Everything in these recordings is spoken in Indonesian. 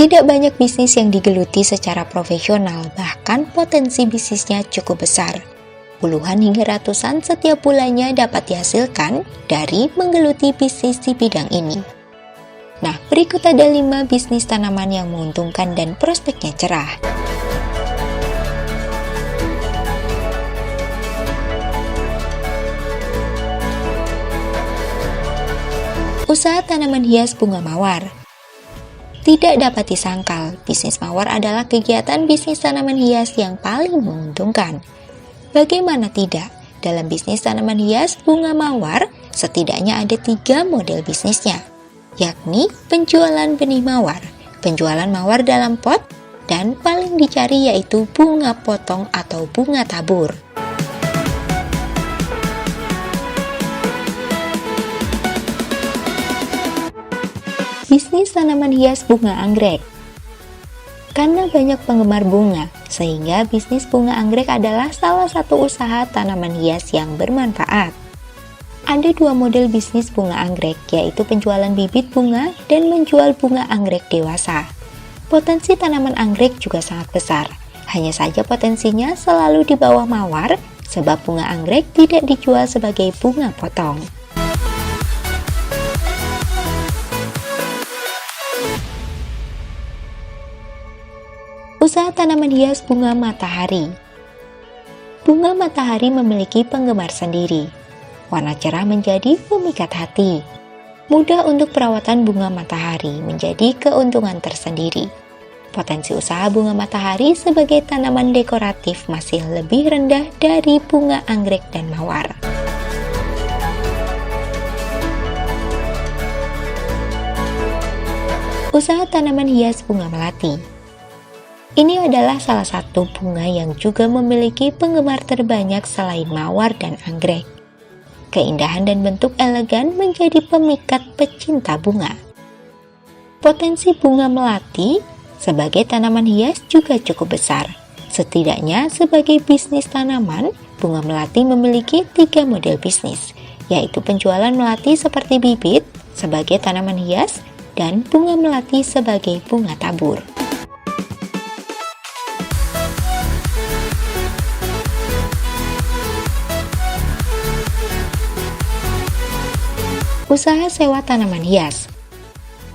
Tidak banyak bisnis yang digeluti secara profesional, bahkan potensi bisnisnya cukup besar. Puluhan hingga ratusan setiap bulannya dapat dihasilkan dari menggeluti bisnis di bidang ini. Nah, berikut ada 5 bisnis tanaman yang menguntungkan dan prospeknya cerah. Usaha tanaman hias bunga mawar. Tidak dapat disangkal, bisnis mawar adalah kegiatan bisnis tanaman hias yang paling menguntungkan. Bagaimana tidak? Dalam bisnis tanaman hias bunga mawar, setidaknya ada 3 model bisnisnya, yakni penjualan benih mawar, penjualan mawar dalam pot, dan paling dicari yaitu bunga potong atau bunga tabur. Bisnis tanaman hias bunga anggrek. Karena banyak penggemar bunga, sehingga bisnis bunga anggrek adalah salah satu usaha tanaman hias yang bermanfaat. Ada 2 model bisnis bunga anggrek, yaitu penjualan bibit bunga dan menjual bunga anggrek dewasa. Potensi tanaman anggrek juga sangat besar, hanya saja potensinya selalu di bawah mawar, sebab bunga anggrek tidak dijual sebagai bunga potong. Usaha tanaman hias bunga matahari. Bunga matahari memiliki penggemar sendiri. Warna cerah menjadi pemikat hati. Mudah untuk perawatan bunga matahari menjadi keuntungan tersendiri. Potensi usaha bunga matahari sebagai tanaman dekoratif masih lebih rendah dari bunga anggrek dan mawar. Usaha tanaman hias bunga melati. Ini adalah salah satu bunga yang juga memiliki penggemar terbanyak selain mawar dan anggrek. Keindahan dan bentuk elegan menjadi pemikat pecinta bunga. Potensi bunga melati sebagai tanaman hias juga cukup besar. Setidaknya sebagai bisnis tanaman, bunga melati memiliki 3 model bisnis, yaitu penjualan melati seperti bibit sebagai tanaman hias dan bunga melati sebagai bunga tabur. Usaha sewa tanaman hias.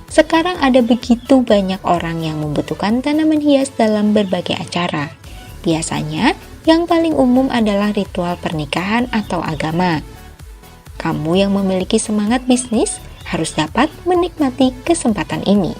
Sekarang ada begitu banyak orang yang membutuhkan tanaman hias dalam berbagai acara. Biasanya, yang paling umum adalah ritual pernikahan atau agama. Kamu yang memiliki semangat bisnis harus dapat menikmati kesempatan ini.